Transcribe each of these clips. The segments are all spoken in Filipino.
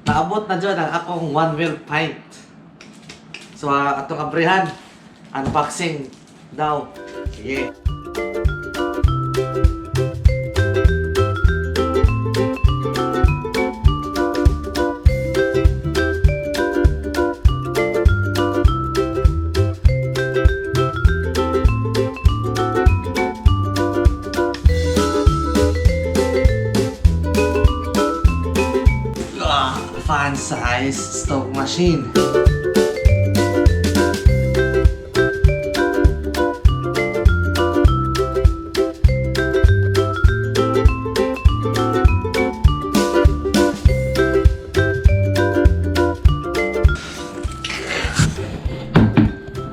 Naabot na dyan ang akong one wheel pint. So, atong abrihan, unboxing daw. Sige. Fan size stove machine.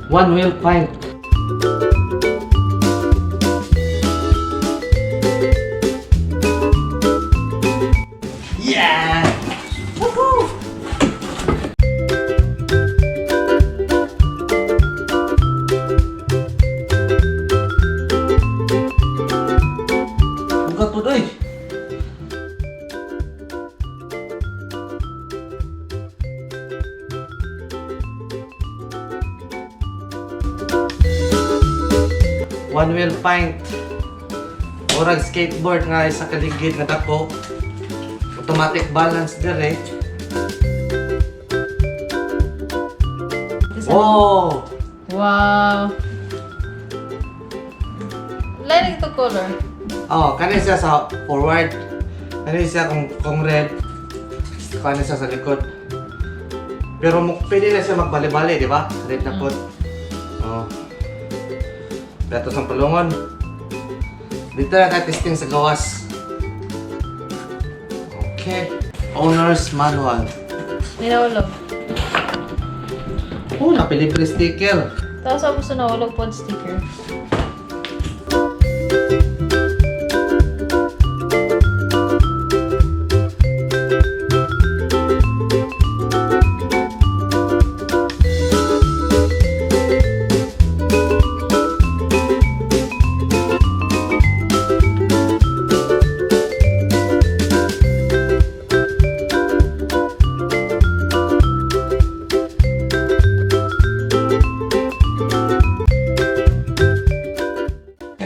One wheel pint. Yeah! Woohoo! Buka to day. One wheel pint. Murag skateboard nga isa kaligid nga dako. Automatic balance dire. Wow! Wow! Light ito color. Oh, kani siya sa forward. Kani siya kung red. Kani siya sa likod. Pero pwede na siya magbali-bali, di ba? Red na po. Oh. Dato sa palungon. Dito na tayo testing sa gawas. Okay. Owner's manual. Ninahulog. Oh, napilibre sticker. Tapos ako gusto nahulog po sticker.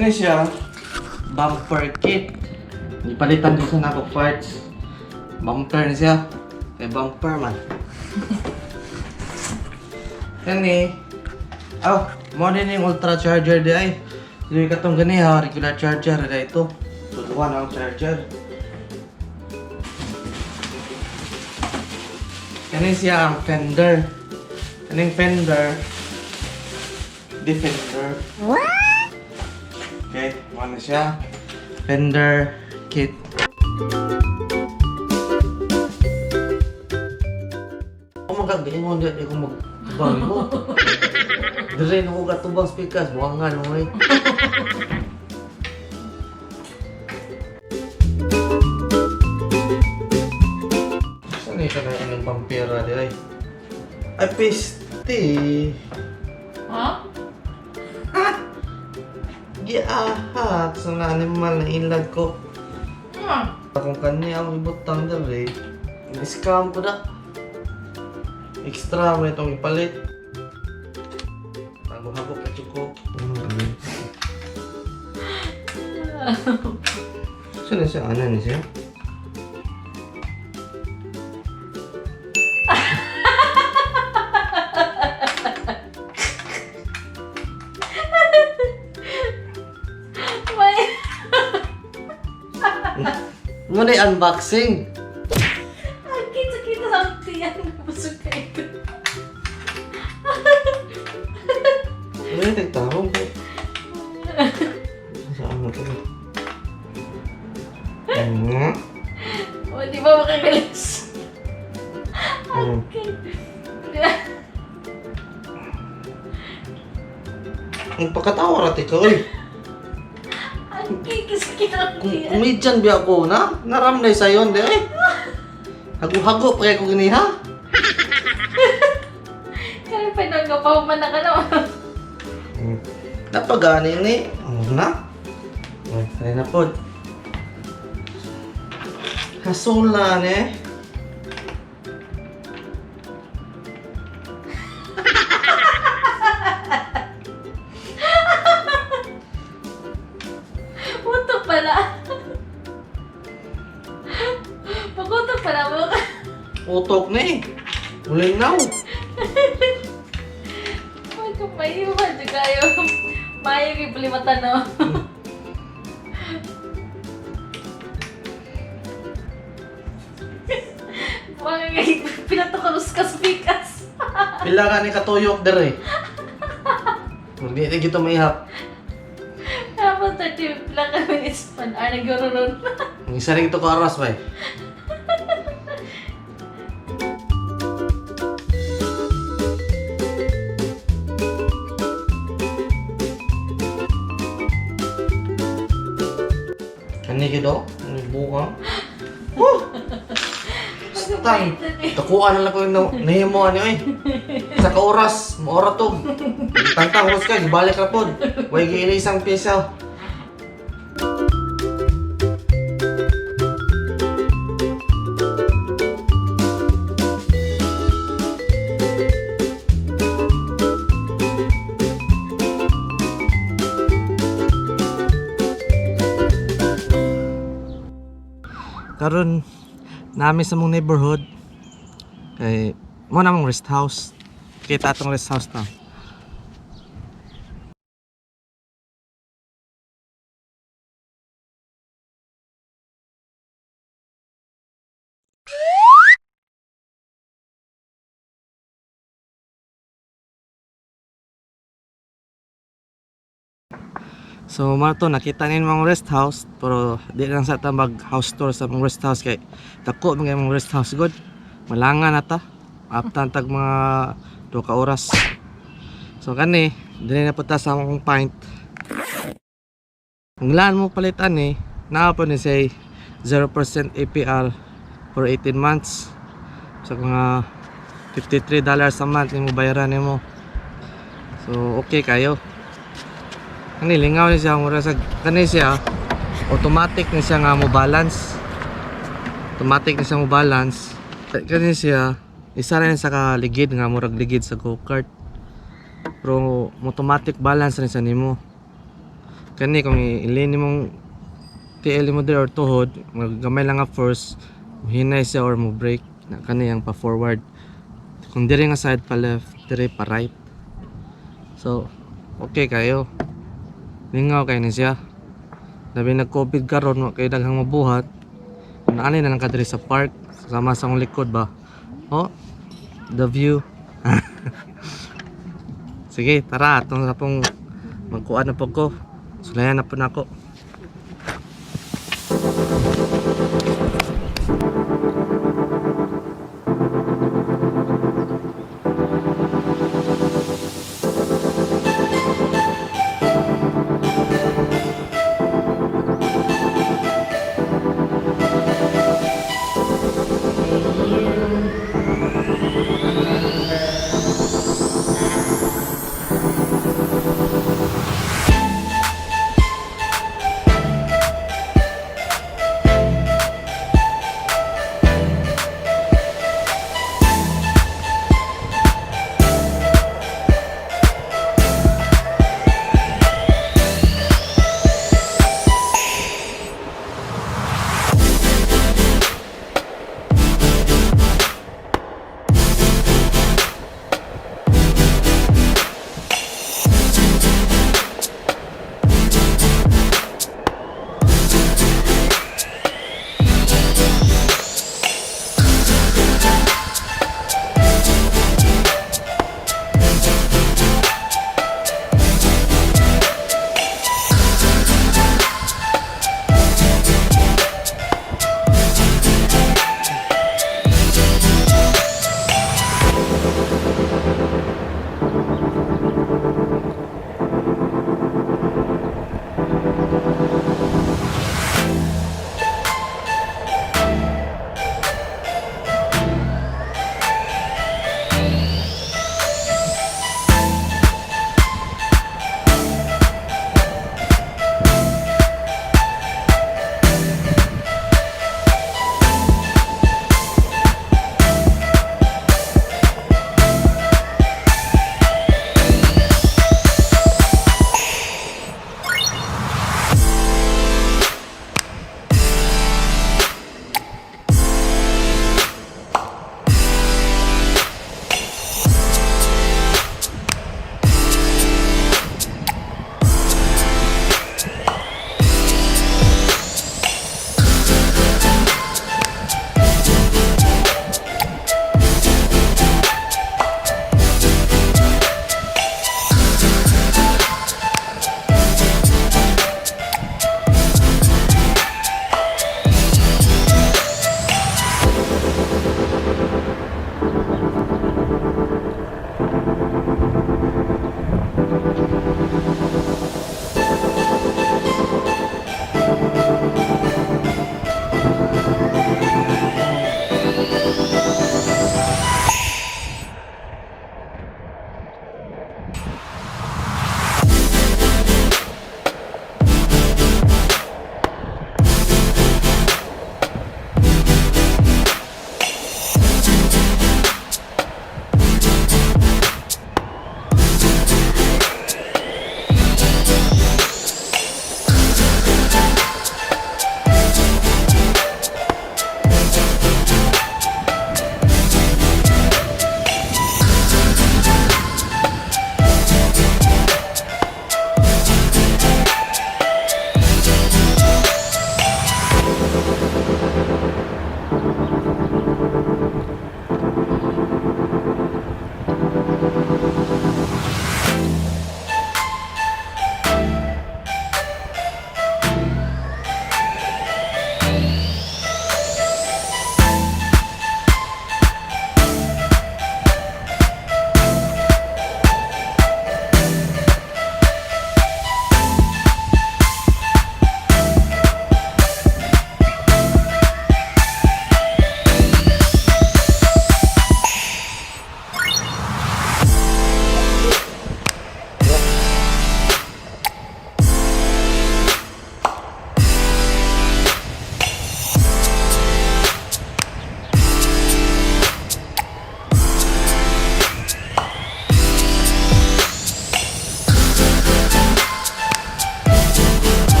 Ano siya? Bumper kit. Ipalitan dito na ako parts. Bumper na siya. Kay bumper man. Kani. Oh, mo din yung ultra charger di ay. Yung katong gani ha, regular charger na ito. Tutuan ang charger. Kani siya ang fender. Kaning fender. Defender. What? Okay, ano siya? Fender kit. Oh my God, ganyan mo hindi ako magtubang mo. Dire na ko katubang speakers, buwangan mo eh. Saan ito na yung pampira di ay? Ay, piste. Ha? Giahak sa mga animal na ilag ko. Kung kanya ang ibutang dali, scam ko na. Extra mo itong ipalit. Habo-habo ka chuko. Saan siya? Ano na siya? Muna yung unboxing. Ay, kita-kita sa tiyan. Busog ka ito. Ay, nagtarong ko. Saan na ito? O, di ba makagalis? Okay. Ang pagkatawa rati ka, uy. Ang kikis kita. Kumidyan biya ako na. Naramnay sa yon, di ay. Hago-hago pa kaya ko gini ha? Kaya pinagapaw man na ka naman. Napagani ni. Ano na? Ay, try na po. Hasulan eh. Putok pala. Pagutok pala mo. Utok na eh. Ulinaw. Ay, kumayo ba? Di kayo. Mayo kay palimatan no. Mga ngay, pinatukarus ka sa pikas. Pila ka ni katuyok dere. Hindi na gito maihap. Tapos 30 lang kami minutes pan. Ay, nag-gororon. Ang isa rin ito ko aras ba eh. Ano gito? Ano buka? Stang! Takuan na lang ko yung nahimo ano eh. Sa kauras, maora to. Tantang huwas ka, gibalik na po. Huwag gili isang pisa. Karon namin sa mong neighborhood kay mo na mong rest house. Kita atong rest house na. So mga to, nakita nyo yung mga rest house, pero di lang sa ta mag house tour sa mga rest house kay dako mga mga rest house good. Malangan na ta. Aptan tag mga 2 ka oras. So kani, dili na po ta sa akong pint. Kung laan mo palitan eh, naa po ni say 0% APR for 18 months. So mga $53 a month yung bayaran nimo. So okay kayo. Kani lingaw ni siya mura sa kani siya automatic ni siya nga mo balance. Automatic ni siya mo balance. Kani siya isa rin sa kaligid nga murag ligid sa go-kart. Pero automatic balance rin sa nimo. Kani kung ilin nimong TL mo there or tuhod, maggamay lang nga first, hinay siya or mo brake. Kani yang pa forward. Kung diri nga side pa left, diri pa right. So okay kayo. Lingaw kay ni siya. Labi nag-COVID karon kay daghang mabuhat. Naanay na lang ka diri sa park sama sa akong likod ba. Oh, the view. Sige, tara atong na pong magkuan na po ko. Sulayan na po na ako.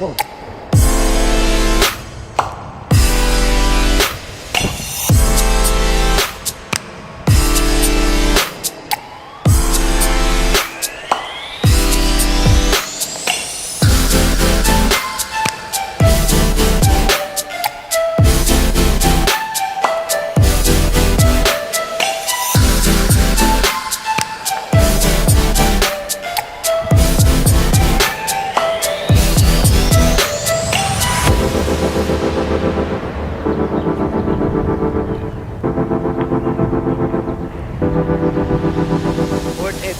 Worth it.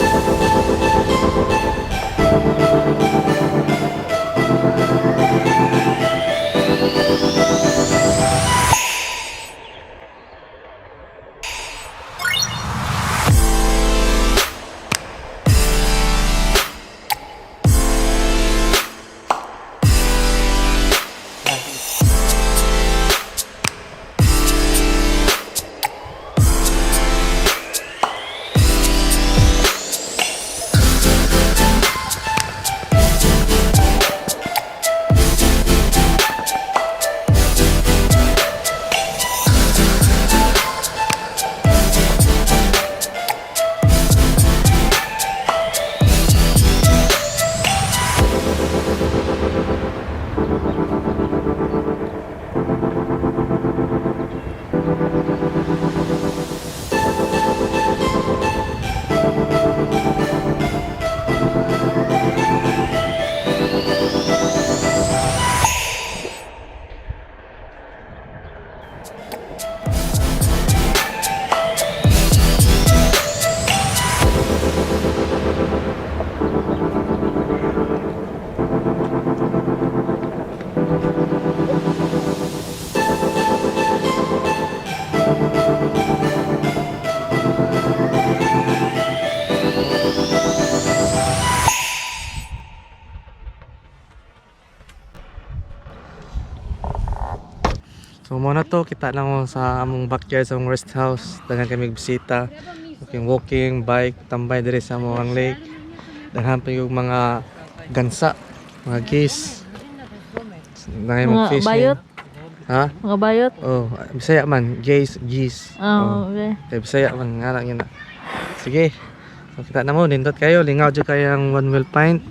So muna to, kita lang mo sa among backyard sa among rest house. Daghan kami bisita. Walking, bike, tambay diri sa among lake. Daghan pa yung mga gansa, mga geese. Daghan mga fishing. bayot? Ha? Mga bayot? Oh, Bisaya man, geese. Oh, okay. Kaya Bisaya man nga lang yun na. Sige. So kita na mo, nindot kayo, lingaw dyan kayang one wheel pint.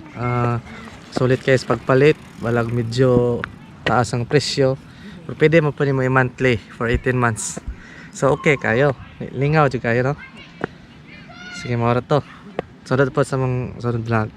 Sulit kayo sa pagpalit, walang medyo taas ang presyo. Pero pwede mo pa mo i-monthly for 18 months. So okay kayo, lingaw dyan kayo, no? Sige, maura to. Sunod po sa mga sunod vlog.